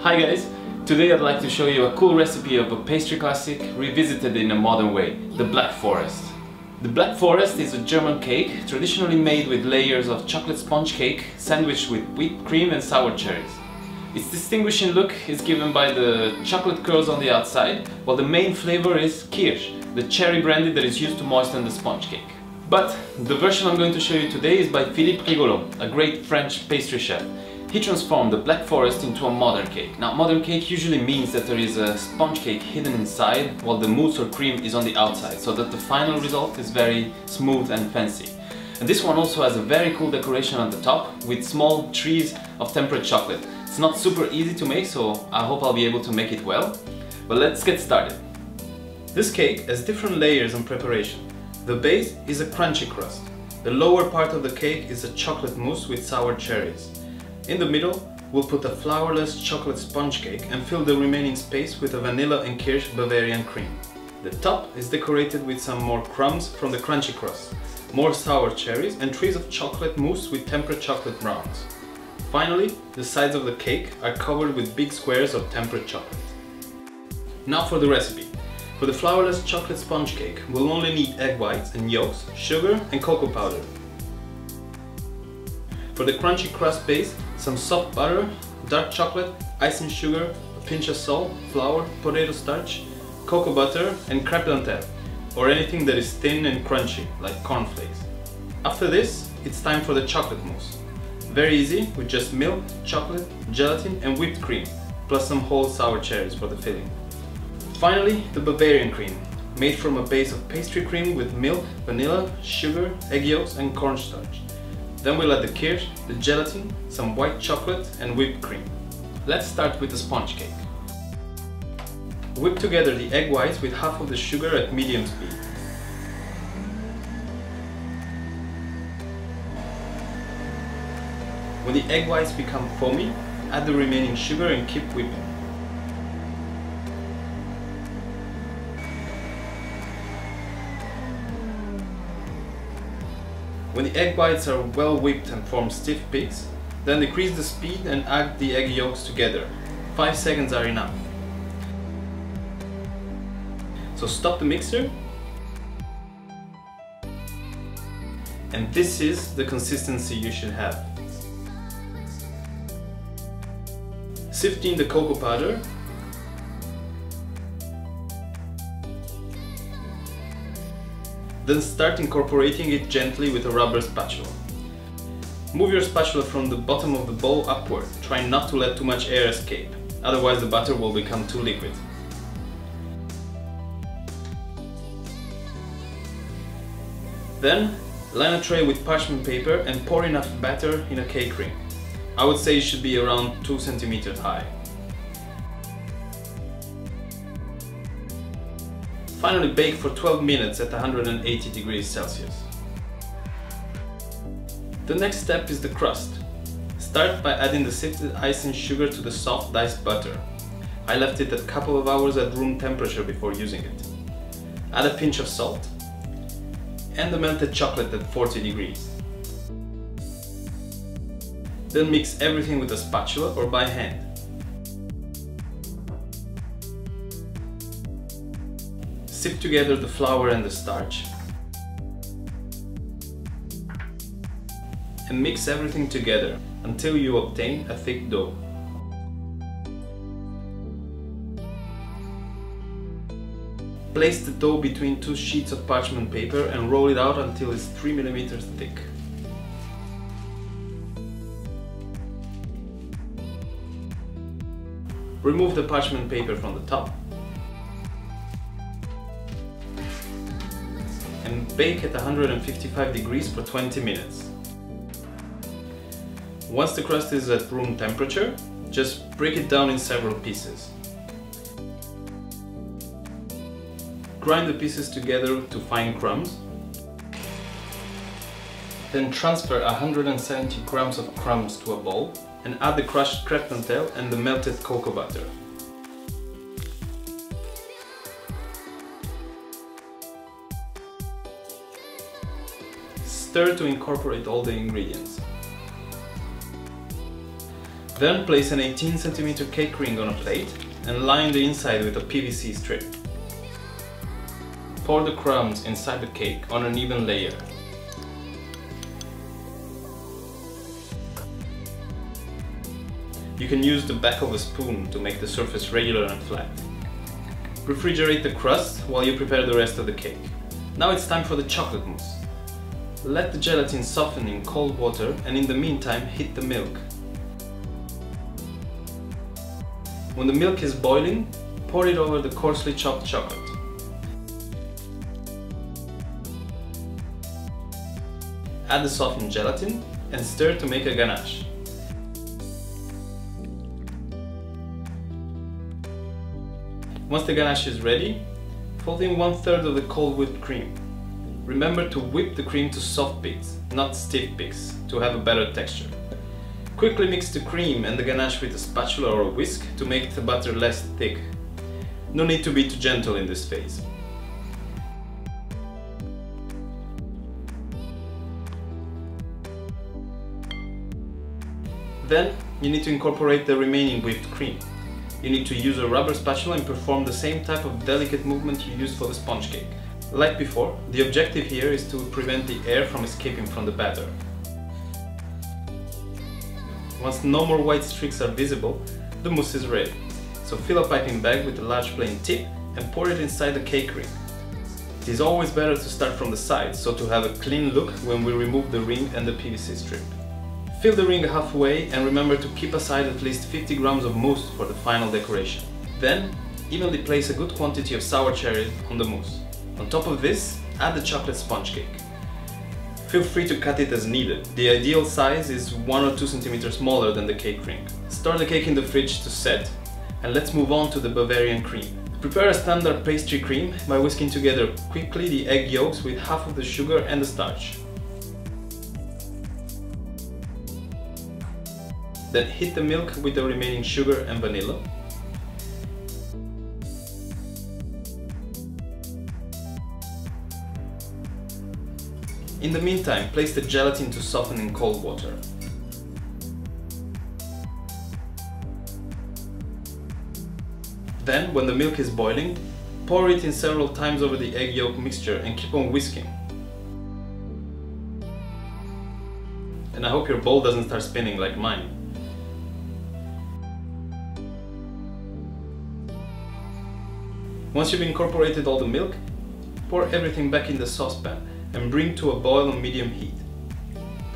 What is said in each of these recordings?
Hi guys! Today I'd like to show you a cool recipe of a pastry classic revisited in a modern way, the Black Forest. The Black Forest is a German cake traditionally made with layers of chocolate sponge cake sandwiched with whipped cream and sour cherries. Its distinguishing look is given by the chocolate curls on the outside, while the main flavor is kirsch, the cherry brandy that is used to moisten the sponge cake. But the version I'm going to show you today is by Philippe Rigolo, a great French pastry chef. He transformed the Black Forest into a modern cake. Now, modern cake usually means that there is a sponge cake hidden inside while the mousse or cream is on the outside, so that the final result is very smooth and fancy. And this one also has a very cool decoration on the top with small trees of tempered chocolate. It's not super easy to make, so I hope I'll be able to make it well. But let's get started. This cake has different layers and preparation. The base is a crunchy crust. The lower part of the cake is a chocolate mousse with sour cherries. In the middle, we'll put a flourless chocolate sponge cake and fill the remaining space with a vanilla and kirsch Bavarian cream. The top is decorated with some more crumbs from the crunchy crust, more sour cherries and trees of chocolate mousse with tempered chocolate browns. Finally, the sides of the cake are covered with big squares of tempered chocolate. Now for the recipe. For the flourless chocolate sponge cake, we'll only need egg whites and yolks, sugar and cocoa powder. For the crunchy crust base, some soft butter, dark chocolate, icing sugar, a pinch of salt, flour, potato starch, cocoa butter and crêpe dentelle, or anything that is thin and crunchy, like cornflakes. After this, it's time for the chocolate mousse. Very easy, with just milk, chocolate, gelatin and whipped cream, plus some whole sour cherries for the filling. Finally, the Bavarian Cream, made from a base of pastry cream with milk, vanilla, sugar, egg yolks and cornstarch. Then we'll add the kirsch, the gelatin, some white chocolate and whipped cream. Let's start with the sponge cake. Whip together the egg whites with half of the sugar at medium speed. When the egg whites become foamy, add the remaining sugar and keep whipping. When the egg whites are well whipped and form stiff peaks, then decrease the speed and add the egg yolks together. 5 seconds are enough. So stop the mixer. And this is the consistency you should have. Sift in the cocoa powder. Then start incorporating it gently with a rubber spatula. Move your spatula from the bottom of the bowl upward, trying not to let too much air escape, otherwise the batter will become too liquid. Then, line a tray with parchment paper and pour enough batter in a cake ring. I would say it should be around 2 centimeters high. Finally, bake for 12 minutes at 180 degrees Celsius. The next step is the crust. Start by adding the sifted icing sugar to the soft diced butter. I left it a couple of hours at room temperature before using it. Add a pinch of salt and the melted chocolate at 40 degrees. Then mix everything with a spatula or by hand. Sift together the flour and the starch and mix everything together until you obtain a thick dough. Place the dough between 2 sheets of parchment paper and roll it out until it's 3 mm thick. Remove the parchment paper from the top and bake at 155 degrees for 20 minutes. Once the crust is at room temperature, just break it down in several pieces. Grind the pieces together to fine crumbs. Then transfer 170 grams of crumbs to a bowl and add the crushed crêpe dentelle and the melted cocoa butter. Stir to incorporate all the ingredients. Then place an 18 cm cake ring on a plate and line the inside with a PVC strip. Pour the crumbs inside the cake on an even layer. You can use the back of a spoon to make the surface regular and flat. Refrigerate the crust while you prepare the rest of the cake. Now it's time for the chocolate mousse. Let the gelatin soften in cold water and in the meantime heat the milk. When the milk is boiling, pour it over the coarsely chopped chocolate. Add the softened gelatin and stir to make a ganache. Once the ganache is ready, fold in 1/3 of the cold whipped cream. Remember to whip the cream to soft bits, not stiff bits, to have a better texture. Quickly mix the cream and the ganache with a spatula or a whisk to make the butter less thick. No need to be too gentle in this phase. Then you need to incorporate the remaining whipped cream. You need to use a rubber spatula and perform the same type of delicate movement you used for the sponge cake. Like before, the objective here is to prevent the air from escaping from the batter. Once no more white streaks are visible, the mousse is ready. So fill a piping bag with a large plain tip and pour it inside the cake ring. It is always better to start from the sides, so to have a clean look when we remove the ring and the PVC strip. Fill the ring halfway and remember to keep aside at least 50 grams of mousse for the final decoration. Then, evenly place a good quantity of sour cherries on the mousse. On top of this, add the chocolate sponge cake. Feel free to cut it as needed. The ideal size is 1 or 2 cm smaller than the cake ring. Store the cake in the fridge to set, and let's move on to the Bavarian cream. Prepare a standard pastry cream by whisking together quickly the egg yolks with half of the sugar and the starch. Then heat the milk with the remaining sugar and vanilla. In the meantime, place the gelatin to soften in cold water. Then, when the milk is boiling, pour it in several times over the egg yolk mixture and keep on whisking. And I hope your bowl doesn't start spinning like mine. Once you've incorporated all the milk, pour everything back in the saucepan and bring to a boil on medium heat.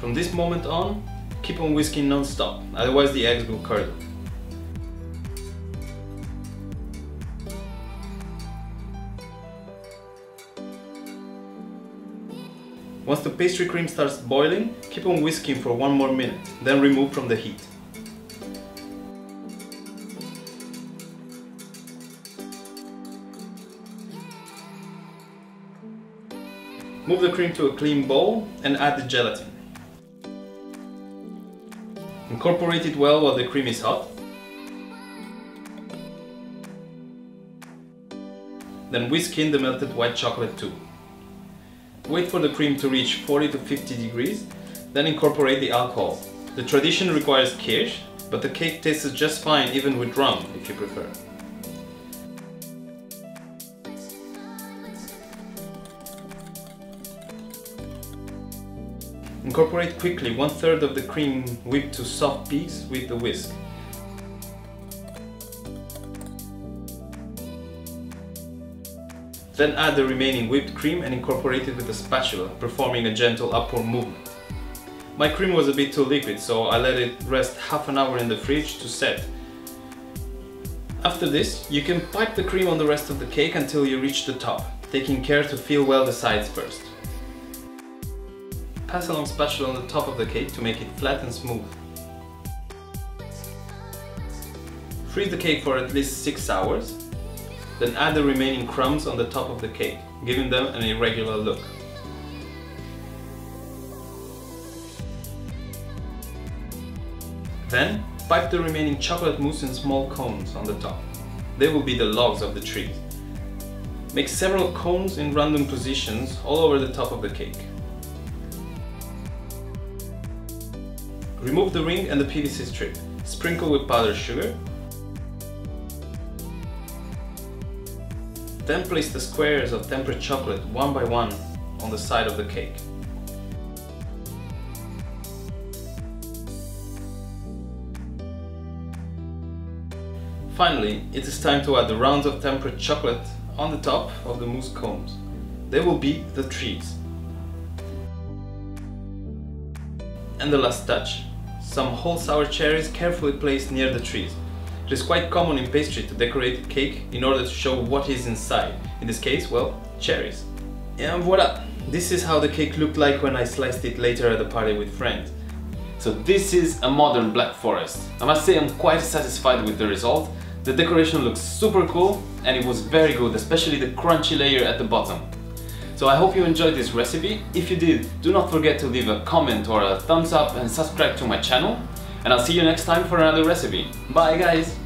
From this moment on, keep on whisking non-stop, otherwise the eggs will curdle. Once the pastry cream starts boiling, keep on whisking for 1 more minute, then remove from the heat. Move the cream to a clean bowl and add the gelatin. Incorporate it well while the cream is hot. Then whisk in the melted white chocolate too. Wait for the cream to reach 40 to 50 degrees, then incorporate the alcohol. The tradition requires kirsch, but the cake tastes just fine even with rum if you prefer. Incorporate quickly 1/3 of the cream whipped to soft peaks with the whisk. Then add the remaining whipped cream and incorporate it with a spatula, performing a gentle upward movement. My cream was a bit too liquid, so I let it rest half an hour in the fridge to set. After this, you can pipe the cream on the rest of the cake until you reach the top, taking care to feel well the sides first. Pass a long spatula on the top of the cake to make it flat and smooth. Freeze the cake for at least 6 hours, then add the remaining crumbs on the top of the cake, giving them an irregular look. Then, pipe the remaining chocolate mousse in small cones on the top. They will be the logs of the tree. Make several cones in random positions all over the top of the cake. Remove the ring and the PVC strip. Sprinkle with powdered sugar. Then place the squares of tempered chocolate one by one on the side of the cake. Finally, it is time to add the rounds of tempered chocolate on the top of the mousse cones. They will be the trees. And the last touch, some whole sour cherries carefully placed near the trees. It is quite common in pastry to decorate a cake in order to show what is inside. In this case, well, cherries. And voila! This is how the cake looked like when I sliced it later at the party with friends. So this is a modern Black Forest. I must say I'm quite satisfied with the result. The decoration looks super cool and it was very good, especially the crunchy layer at the bottom. So I hope you enjoyed this recipe. If you did, do not forget to leave a comment or a thumbs up and subscribe to my channel. And I'll see you next time for another recipe. Bye guys!